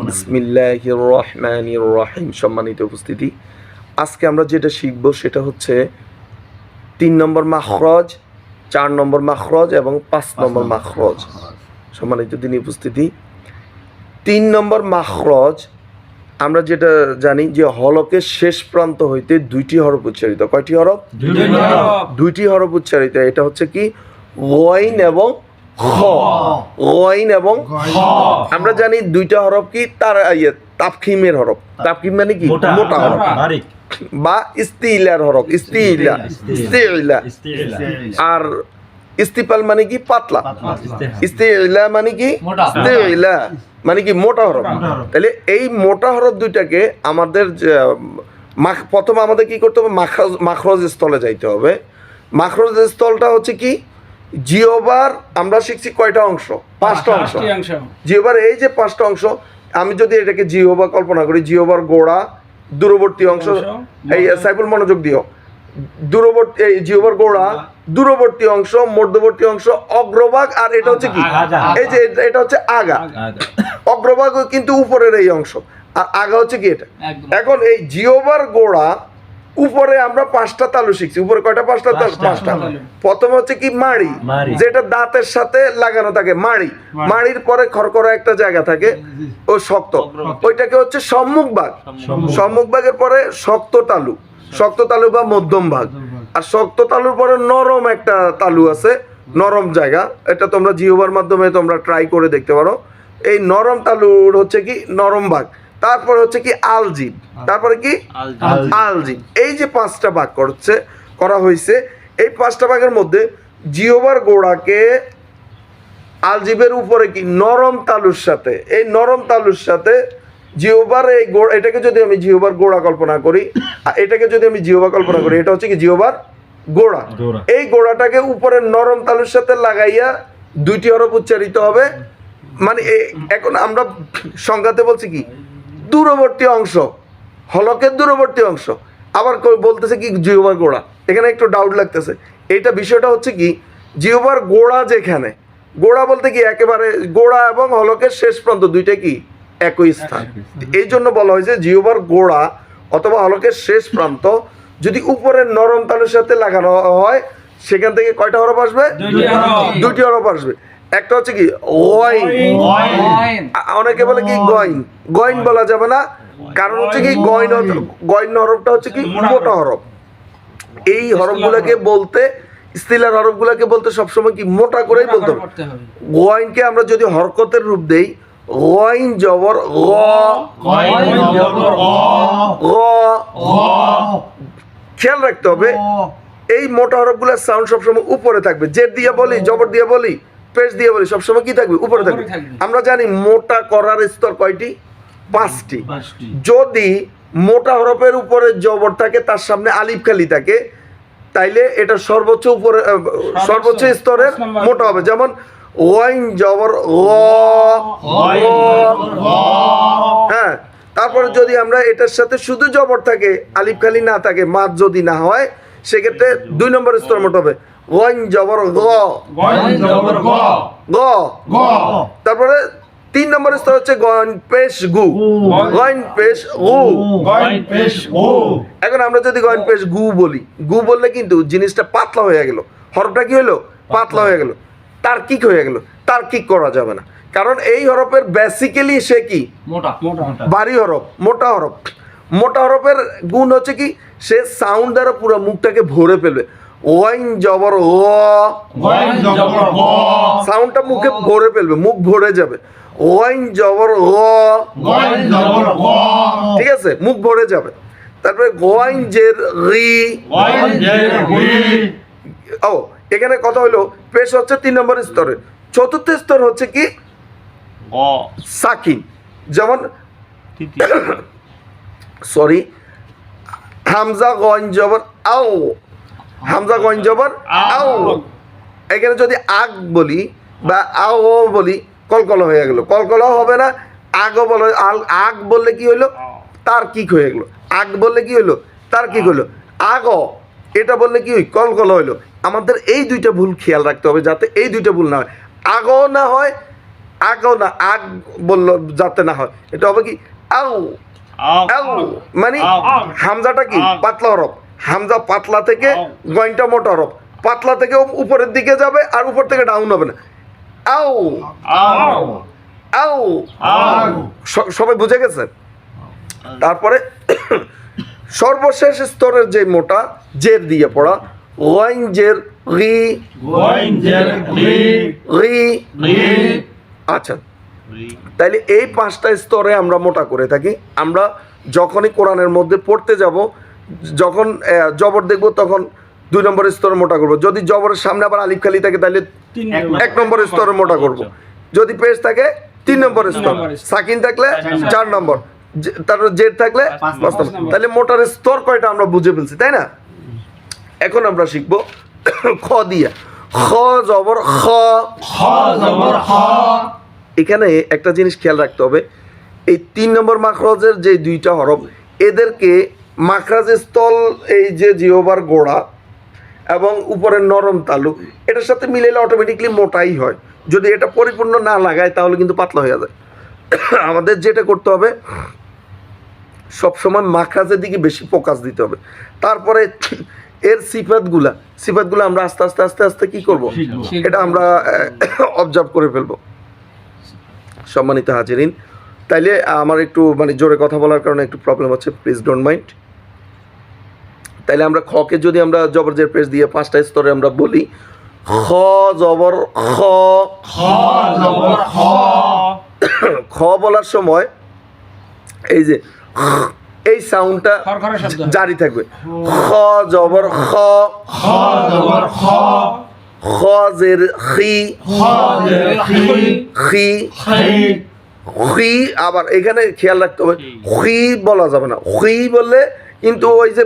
বিসমিল্লাহির রহমানির রহিম। সম্মানিত উপস্থিতি, আজকে আমরা যেটা শিখব সেটা হচ্ছে 3 নম্বর মাখরজ, 4 নম্বর মাখরজ এবং 5 নম্বর মাখরজ। সম্মানিত দিনী উপস্থিতি, 3 নম্বর মাখরজ আমরা যেটা জানি যে হলকের শেষ প্রান্ত হইতে 2টি হরফ উচ্চারিত। কয়টি হরফ? 2টি হরফ উচ্চারিত। এটা হচ্ছে কি গইন এবং খ। গইন এবং খ। আমরা জানি 2টা হরফ কি তার তাফখিমের হরফ। তাফখিম মানে কি? মোটা হরফ বা ইস্তিলার হরফ। ইস্তিলা। আর ইস্তিফাল মানে কি? পাতলা। ইস্তিলা মানে কি? ইস্তিলা মানে কি? মোটা হরফ। তাহলে এই মোটা হরফ দুইটাকে আমাদের প্রথমে আমাদের কি করতে হবে? মাখরজ স্থলে যাইতে হবে। মাখরজ স্থলটা হচ্ছে কি? জিহ্বার আমরা শিখছি কয়টা অংশ? 5টা অংশ। জিহ্বার এই যে 5টা অংশ, আমি যদি এটাকে জিহ্বা কল্পনা করি, জিহ্বার গোড়া, দূরবর্তী অংশ, এই সাইফুল মনোযোগ দিও, দূরবর্তী এই জিহ্বার গোড়া, দূরবর্তী অংশ, মধ্যবর্তী অংশ, অগ্রভাগ, আর এটা হচ্ছে কি? এই যে এটা হচ্ছে আগা। অগ্রভাগ কিন্তু উপরের এই অংশ, আর আগা হচ্ছে কি? এটা। এখন এই জিহ্বার গোড়া উপরে আমরা 5টা তালু শিখছি। উপরে কয়টা? 5টা। প্রথমে হচ্ছে কি? মাড়ি, যেটা দাঁতের সাথে লাগানো থাকে। মাড়ির পরে খড়খড়া একটা জায়গা থাকে, ও শক্ত, ওইটাকে হচ্ছে সম্মুখ ভাগ। সম্মুখ ভাগের পরে শক্ত তালু বা মধ্যম ভাগ, আর শক্ত তালুর পরে নরম একটা তালু আছে, নরম জায়গা। এটা তোমরা জিহ্বার মাধ্যমে তোমরা ট্রাই করে দেখতে পারো। এই নরম তালুর হচ্ছে কি? নরম ভাগ। তারপরে হচ্ছে কি? আলজিব। তারপরে কি? আলজিব। এই যে 5টা ভাগ করা হয়েছে, এই 5টা ভাগের মধ্যে জিহ্বার গোড়াকে আলজিবের উপরে কি? নরম তালুর সাথে, এই নরম তালুর সাথে জিহ্বার এই এটাকে যদি আমি জিহ্বার গোড়া কল্পনা করি, এটাকে যদি আমি জিহ্বা কল্পনা করি, এটা হচ্ছে কি? জিহ্বার গোড়া। এই গোড়াটাকে উপরে নরম তালুর সাথে লাগাইয়া 2টি হরফ উচ্চারিত হবে। মানে এখন আমরা সংজ্ঞাতে বলছি কি? দূরবর্তী অংশ, হলকের দূরবর্তী অংশ। আবার বলতেছে কি? জিহ্বার গোড়া। এখানে একটু ডাউট লাগতেছে। এইটা বিষয়টা হচ্ছে কি? জিহ্বার গোড়া যেখানে, গোড়া বলতে কি? একেবারে গোড়া এবং হলকের শেষ প্রান্ত দুইটা কি? একই স্থান। এই জন্য বলা হয়েছে জিহ্বার গোড়া অথবা হলকের শেষ প্রান্ত যদি উপরের নরম তালুর সাথে লাগানো হয়, সেখান থেকে কয়টা হরফ আসবে? 2টি হরফ আসবে। একটা হচ্ছে কি? গইন। অনেকে বলে কি? গইন বলা যাবে না, কারণ হচ্ছে কি? গইন হরফটা হচ্ছে কি? মোটা হরফ। এই হরফগুলোকে বলতে, ইস্তিলার হরফগুলোকে বলতে সবসময় কি? মোটা করেই বলতে হবে। গইনকে আমরা যদি হরকতের রূপ দেই, গইন জবর গ, খেয়াল রাখতে হবে এই মোটা হরফগুলোর সাউন্ড সবসময় উপরে থাকবে। জের দিয়ে বলি, জবর দিয়ে বলি, পেশ দিয়ে বলি, সবসময় কি থাকবে? উপরে থাকবে। আমরা জানি মোটা করার স্তর কয়টি? 5টি। যদি মোটা হরফের উপরে জবর থাকে, তার সামনে আলিফ খালি থাকে, তাইলে এটা সর্বোচ্চ স্তরের মোটা হবে। যেমন ওয়াইন জবর হ্যাঁ। তারপরে যদি আমরা এটার সাথে শুধু জবর থাকে, আলিফ খালি না থাকে, মাদ যদি না হয়, সেক্ষেত্রে 2 নম্বর স্তর মোটা হবে। ওয়াইন জবর গ। তারপরে 3 নম্বর স্তর হচ্ছে গইন পেশ গু। গইন পেশ গু। এখন আমরা যদি গইন পেশ গু বলি, গু বললে কিন্তু জিনিসটা পাতলা হয়ে গেল। হরফটা কি হলো? পাতলা হয়ে গেল। তার্কিক হয়ে গেল। তার্কিক করা যাবে না, কারণ এই হরফের বেসিক্যালি সে কি? ভারী হরফ, মোটা হরফ। মোটা হরফের গুণ হচ্ছে কি? সে সাউন্ড দ্বারা পুরো মুখটাকে ভরে ফেলবে। ওয়াইন জবর গ, সাউন্ডটা মুখে ভরে ফেলবে, মুখ ভরে যাবে। ওয়াইন জবর গ, ঠিক আছে? মুখ ভরে যাবে। তারপরে গোয়াইন জের রি। ও, এখানে কথা হলো পেশ হচ্ছে 3 নম্বর স্তরে। 4র্থ স্তর হচ্ছে কি? সাকিন। যেমন সরি, হামজা গইন জবর আও, হামজা গইন জবর আও। এখানে যদি আগ বলি বা আও বলি, কলকলা হয়ে গেল। কলকলা হবে না। আগ বললে কি হইলো? তার্কিক হয়ে গেল। আগ বললে কি হইলো? তার্কিক হইলো। আগ এটা বললে কি? কলকলা হইলো। আমাদের এই 2টা ভুল খেয়াল রাখতে হবে, যাতে এই 2টা ভুল না হয়। আগও না হয়, আগও না, আগ বললো যাতে না হয়, এটা হবে কি আউ আউ, মানে হামজাটা কি পাতলা হরফ, হামজা পাতলা থেকে গয়নটা মোটা হরফ, পাতলা থেকে উপরের দিকে যাবে আর উপর থেকে ডাউন হবে না, আউ আউ। সবাই বুঝে গেছে? তারপরে সর্বশেষ স্তরের যে মোটা জের দিয়ে পড়া, ওয়াইন জের রি, রি। আচ্ছা, তাইলে এই 5টা স্তরে আমরা মোটা করে থাকি। আমরা যখনই কোরআনের মধ্যে পড়তে যাব, যখন জবর দেখব তখন 2 নম্বরের স্তরে মোটা করব। যদি জবরের সামনে আবার আলিফ খালি থাকে তাহলে 1 নম্বরের স্তরে মোটা করব। যদি পেশ থাকে 3 নম্বরের স্তর, সাকিন থাকলে 4 নম্বর, তারপর জেড থাকলে 5 নম্বর। তাহলে মোটার স্তর কয়টা আমরা বুঝে ফেলছি, তাই না? এখন আমরা শিখব খ দিয়া, খ জবর খ, এখানে একটা জিনিস খেয়াল রাখতে হবে, এই 3 নম্বর মাখরাজের যে 2টা হরফ, এদেরকে মাখরাজের স্থল, এই যে জিহ্বার গোড়া এবং উপরের নরম তালু, এটার সাথে মিলাইলে অটোমেটিকলি মোটাই হয়। যদি এটা পরিপূর্ণ না লাগায় তাহলে কিন্তু পাতলা হয়ে যায়। আমাদের যেটা করতে হবে, সবসময় মাখরাজের দিকে বেশি ফোকাস দিতে হবে। তারপরে এর সিফাতগুলো আমরা আস্তে আস্তে আস্তে আস্তে কি করব, এটা আমরা অবজার্ভ করে ফেলবো। সম্মানিত হাজিরিন, তাইলে আমার একটু মানে জোরে কথা বলার কারণে একটু প্রবলেম হচ্ছে, প্লিজ ডোন্ট মাইন্ড। তাইলে আমরা খকে যদি আমরা জবরজের পেশ দিয়ে 5টা স্তরে আমরা বলি, খ জবর খ, খ বলার সময় এই যে এই সাউন্ডটা জারি থাকবে। খ জবর খ, খ জের খি, খি, খি। আবার এখানে খেয়াল রাখতে হবে, খি বলা যাবে না। খি বললে কিন্তু ওই যে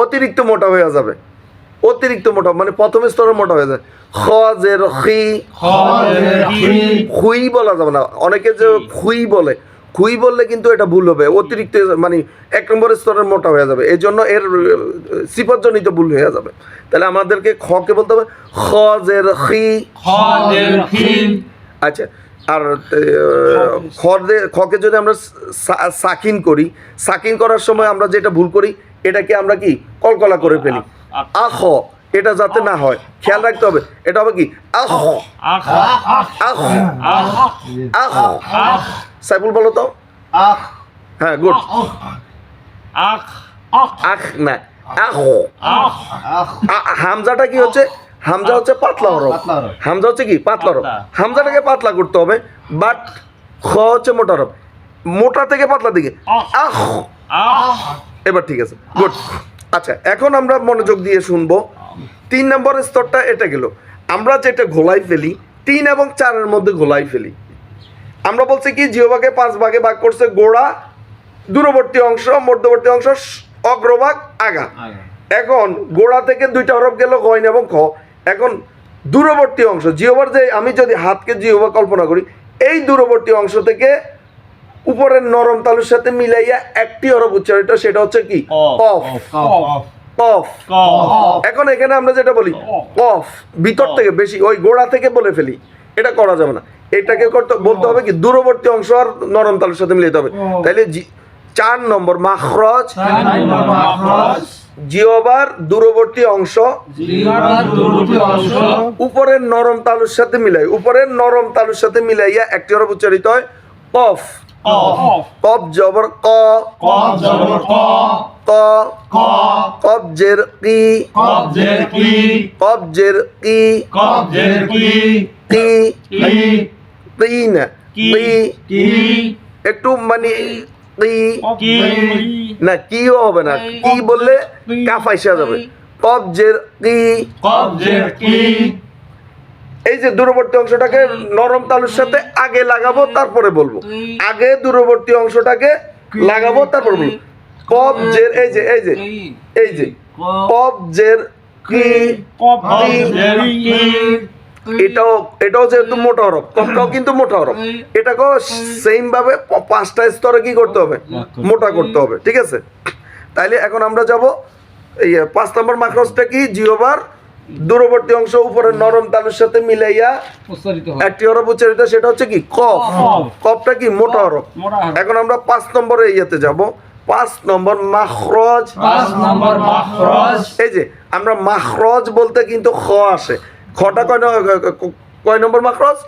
অতিরিক্ত মোটা হয়ে যাবে, অতিরিক্ত মোটা মানে প্রথম স্তরে মোটা হয়ে যায়। খ জের খি, খুই বলা যাবে না। অনেকে যে খুই বলে, খুই বললে কিন্তু এটা ভুল হবে, অতিরিক্ত মানে 1 নম্বরের স্তরের মোটা হয়ে যাবে, এই জন্য এর সিফাতজনিত ভুল হয়ে যাবে। তাহলে আমাদেরকে খকে বলতে হবে খ জের খি। আচ্ছা, আর খকে যদি আমরা সাকিন করি, সাকিন করার সময় আমরা যেটা ভুল করি, এটাকে আমরা কি কলকলা করে ফেলি, আখ, এটা যাতে না হয় খেয়াল রাখতে হবে। এটা হবে কি আখ, আখ, আখ। সাইফুল বলো তো, হ্যাঁ গুড, আখ না আখ। হামজাটা কি হচ্ছে, হামজা হচ্ছে পাতলা হরফ, হামজা হচ্ছে কি পাতলা হরফ, হামজাটাকে পাতলা করতে হবে, বাট খ হচ্ছে মোটা হরফ, মোটা থেকে পাতলা দিকে আখ। এবার ঠিক আছে, গুড। আচ্ছা, এখন আমরা মনোযোগ দিয়ে শুনবো। 3 নম্বরের স্তরটা এটা গেল। আমরা যেটা ঘোলাই ফেলি 3 এবং 4-এর মধ্যে ঘোলাই ফেলি। আমরা বলছি কি জিহ্বাকে 5 ভাগে ভাগ করছে, গোড়া, দূরবর্তী অংশ, মধ্যবর্তী অংশ, অগ্রভাগ, আগা। এখন গোড়া থেকে 2টা হরফ গেল, গইন এবং খ। এখন দূরবর্তী অংশ জিহ্বার, যে আমি যদি হাতকে জিহ্বা কল্পনা করি, এই দূরবর্তী অংশ থেকে উপরের নরম তালুর সাথে মিলাইয়া একটি হরফ উচ্চারিত, সেটা হচ্ছে কি কফ, কফ। এখন এখানে আমরা যেটা বলি কফ, ভিতর থেকে বেশি ওই গোড়া থেকে বলে ফেলি, এটা করা যাবে না। এটাকে বলতে হবে কি দূরবর্তী অংশ আর নরম তালুর সাথে মিলাইতে হবে। তাইলে 4 নম্বর মাখরাজ, জিহ্বার দূরবর্তী অংশ উপরের নরম তালুর সাথে মিলাই, উপরের নরম তালুর সাথে মিলাইয়া একটি হরফ উচ্চারিত হয় কফ। কফ জবর ক, ক, কফ জের কি, কফ জের কি, কি, কি না কি, একটু মানে কি না, কিও হবে না, কি বললে কাফ আইসা যাবে। কফ জের কি, এই যে দূরবর্তী অংশটাকে নরম তালুর সাথে আগে লাগাবো তারপরে বলবো, আগে দূরবর্তী অংশটাকে লাগাবো তারপর বলবো। কফ জের এই যে এই যে এই যে কফ জের কি, এটাও যেহেতু মোটা হরফ, কফটাও কিন্তু মোটা হরফ, এটাকেও সেম ভাবে 5টা স্তরে কি করতে হবে, মোটা করতে হবে। ঠিক আছে, তাইলে এখন আমরা যাব এই 5 নম্বর মাখরাজটা কি, জিহ্বার দূরবর্তী অংশ উপরে নরম তালুর সাথে মিলাইয়া একটি হরফ উচ্চারিত, সেটা হচ্ছে কি কফ। কফটা কি মোটা হরফ। এখন আমরা 5 নম্বরে ইয়েতে যাব। 5 নম্বর মাখরজ। এই যে আমরা মাখরজ বলতে কিন্তু খ আসে। খটা কয় নম্বর মাখরজ?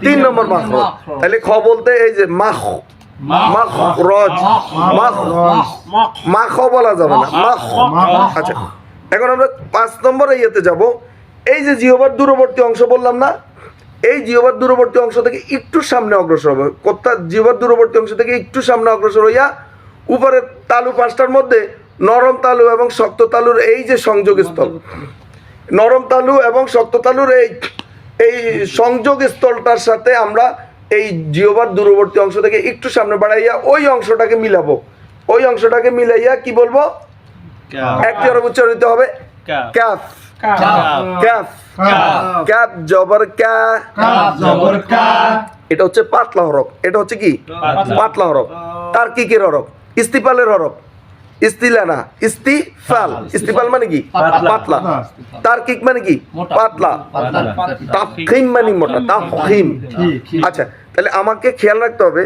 3 নম্বর মাখরজ। তাহলে খ বলতে এই যে মাখরজ, মাখ বলা যাবে না, মাখ। আচ্ছা, এখন আমরা 5 নম্বরে ইয়েতে যাব। এই যে জিহ্বার দূরবর্তী অংশ বললাম না, এই জিহ্বার দূরবর্তী অংশ থেকে একটু সামনে অগ্রসর হবে। কোথায়? জিহ্বার দূরবর্তী অংশ থেকে একটু সামনে অগ্রসর হইয়া উপরের তালু 5টার মধ্যে নরম তালু এবং শক্ত তালুর এই যে সংযোগ স্থল, নরম তালু এবং শক্ত তালুর এই সংযোগ স্থলটার সাথে আমরা এই জিহ্বার দূরবর্তী অংশ থেকে একটু সামনে বাড়াইয়া ওই অংশটাকে মিলাবো। ওই অংশটাকে মিলাইয়া কি বলবো? একটি হরফ উচ্চারিত হবে কাফ। কাফ, কাফ জবর কা। এটা হচ্ছে পাতলা হরফ। এটা হচ্ছে কি? পাতলা হরফ। তারকিকের হরফ, ইস্তিফালের হরফ। ইস্তিলা না, ইস্তিফাল। ইস্তিফাল মানে কি? পাতলা। তারকিক মানে কি? পাতলা। তাফখিম মানে মোটা, তাফখিম। আচ্ছা, তাহলে আমাকে খেয়াল রাখতে হবে,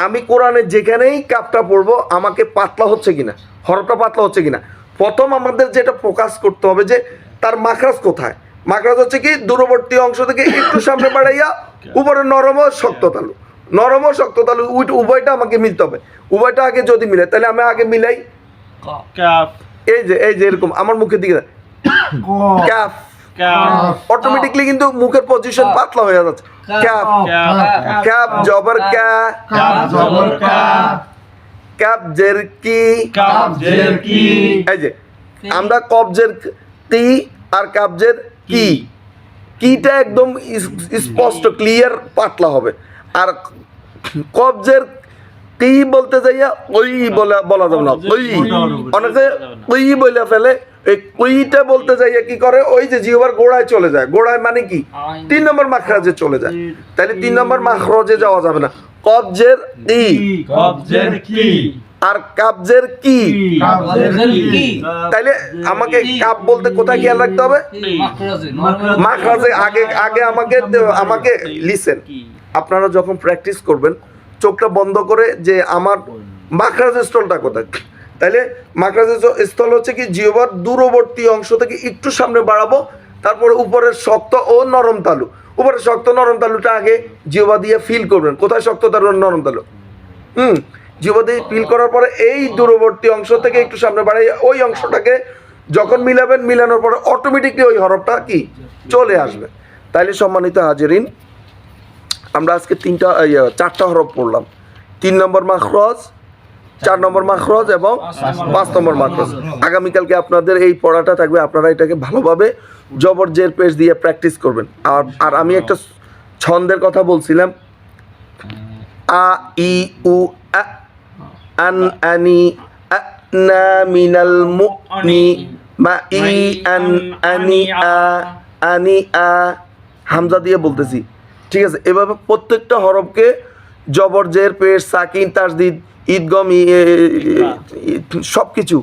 আমি কোরআনে যেখানেই কাফটা পড়বো আমাকে পাতলা হচ্ছে কিনা, হরফটা পাতলা হচ্ছে কিনা। প্রথম আমাদের যেটা ফোকাস করতে হবে যে তার মাখরাজ কোথায়। মাখরাজ হচ্ছে কি? দূরবর্তী অংশ থেকে একটু সামনে বাড়াইয়া উপরে নরম ও শক্ত তালু। নরম ও শক্ত তালু উভয়টা আমাকে মিলতে হবে। উভয়টা আগে যদি মিলে তাহলে আমি আগে মিলাই এই যে এরকম আমার মুখের দিকে কাফ। অটোমেটিকলি কিন্তু মুখের পজিশন পাতলা হয়ে যাচ্ছে। কাফ, কাফ জবর কা। কাবজের কি। এই যে আমরা কবজের তি আর কাবজের কি, কিটা একদম স্পষ্ট ক্লিয়ার পাতলা হবে। আর কবজের কি বলতে যাইয়া ওই বলা যাবে না। ওই অনেকে ওই বলে ফেলে। এই কুইটা বলতে যাইয়া কি করে? ওই যে জিহ্বার গোড়ায় চলে যায়। গোড়ায় মানে কি? 3 নম্বর মাখরাজে চলে যায়। তাহলে 3 নম্বর মাখরাজে যাওয়া যাবে না। কবজের কি আর কাবজের কি। তাইলে আমাকে কাব বলতে কোথায় খেয়াল রাখতে হবে? মাখরাজে। আগে আমাকে লিসেন। আপনারা যখন প্র্যাকটিস করবেন চোখটা বন্ধ করে যে আমার মাখরাজের স্থলটা কোথায়। তাইলে মাখরাজের স্থল হচ্ছে কি? জিহ্বার দূরবর্তী অংশ থেকে একটু সামনে বাড়াবো, তারপরে উপরের শক্ত ও নরম তালু। উপরের শক্ত নরম তালুটা আগে জিহ্বা দিয়ে ফিল করবেন। কোথায় শক্ত তালু নরম তালু? জিহ্বা দিয়ে ফিল করার পরে এই দূরবর্তী অংশ থেকে একটু সামনে বাড়াই ওই অংশটাকে যখন মিলাবেন, মিলানোর পরে অটোমেটিকলি ওই হরফটা কি চলে আসবে। তাইলে সম্মানিত হাজিরিন, আমরা আজকে 4টা হরফ পড়লাম। 3 নম্বর মাখরাজ, 4 নম্বর মাখরাজ এবং 5 নম্বর মাখরাজ। আগামীকালকে আপনাদের এই পড়াটা থাকবে। আপনারা এটাকে ভালোভাবে জবর জের পেশ দিয়ে প্র্যাকটিস করবেন। আর আমি একটা ছন্দের কথা বলছিলাম, আ ই উ আ আন আনি আনা মিনাল মুনি মা ই আন আনি আ আনি আ হামজা দিয়ে বলতেছি। ঠিক আছে? এভাবে প্রত্যেকটা হরফকে জবর জের পেশ সাকিন তাসদিদ ঈদগম সব কিছু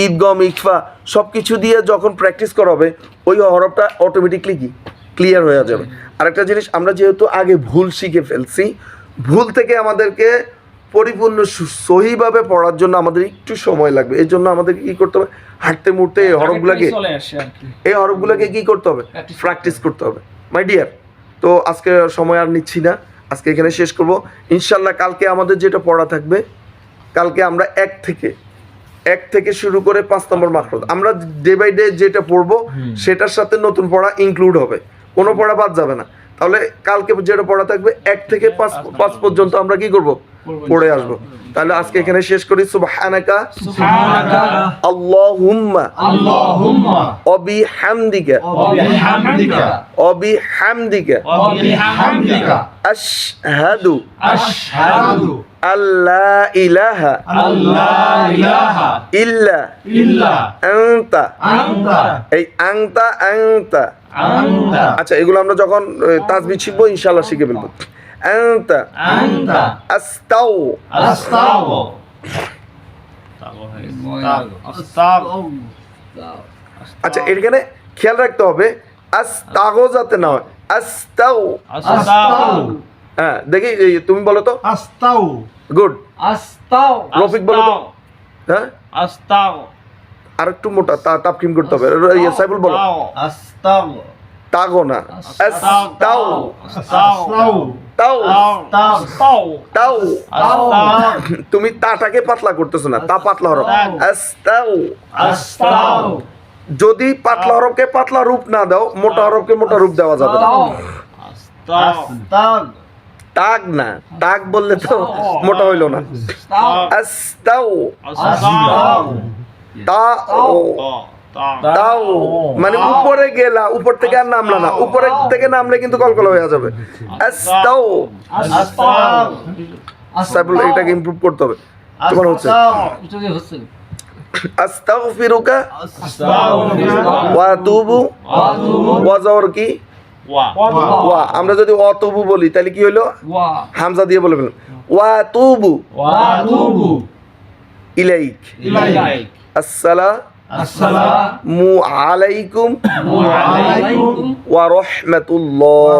ঈদগম ইকফা সব কিছু দিয়ে যখন প্র্যাকটিস করা হবে ওই হরফটা অটোমেটিকলি কি ক্লিয়ার হয়ে যাবে। আরেকটা জিনিস, আমরা যেহেতু আগে ভুল শিখে ফেলছি, ভুল থেকে আমাদেরকে পরিপূর্ণ সহিভাবে পড়ার জন্য আমাদের একটু সময় লাগবে। এই জন্য আমাদেরকে কী করতে হবে? হাঁটতে মুড়তে এই হরফগুলোকে কী করতে হবে? প্র্যাকটিস করতে হবে মাই ডিয়ার। তো আজকে সময় আর নিচ্ছি না, আজকে এখানে শেষ করব। ইনশাল্লাহ কালকে আমাদের যেটা পড়া থাকবে, কালকে আমরা এক থেকে শুরু করে 5 নম্বর মাখরাজ আমরা ডে বাই ডে যেটা পড়বো সেটার সাথে নতুন পড়া ইনক্লুড হবে, কোনো পড়া বাদ যাবে না। তাহলে কালকে যেটা পড়া থাকবে 1 থেকে 5 পর্যন্ত আমরা কি করব? পড়ে আসবো। তাহলে আজকে এখানে শেষ করি। সুবহানাকা আল্লাহুম্মা ওয়া বিহামদিকা আশহাদু আল্লা ইলাহা ইল্লা আনতা। এই আনতা আচ্ছা, এগুলো আমরা যখন তাসবিহ শিখবো ইনশাআল্লাহ শিখে ফেলবো। আনতা আস্তাউ আচ্ছা, এখানে খেয়াল রাখতে হবে আস্তাগো যাতে না হয়, আস্তাউ। হ্যাঁ দেখি তুমি বলো তো। আস্তাউ। গুড। আস্তাও। রফিক বলো তো। হ্যাঁ আস্তাও। আর একটু মোটা তাপকিন করতে হবে। সাইফুল বলো। আস্তাও। তাগো না, আস্তাউ। আস্তাউ। তাও আস্তাও। তাও। আস্তাও। তুমি তাটাকে পাতলা করতেছো না, তা পাতলা হরফ। আস্তাউ। আস্তাও। যদি পাতলা হরফকে পাতলা রূপ না দাও, মোটা হরফকে মোটা রূপ দেওয়া যাবে না। আস্তাও। তাগ না, তাগ বললে তো মোটা হইলো না। আস্তাউ। আস্তাও। তাও। তাও মানে উপরে গেলা, উপর থেকে আর নামলা না, উপরে থেকে নামলে কিন্তু কলকল হয়ে যাবে। আস্তাউ। আস্তাও। সাইফুল এটাকে ইমপ্রুভ করতে হবে। তোমার হচ্ছে আস্তাগফিরুকা ওয়া আতুবু ওয়া জবর কি ওয়া। আমরা যদি অতুবু বলি তাহলে কি হইলো? হামজা দিয়ে বলে ফেললাম ওয়া আতুবু ইলাইক। আসসালামু আলাইকুম ওয়া রাহমাতুল্লাহ।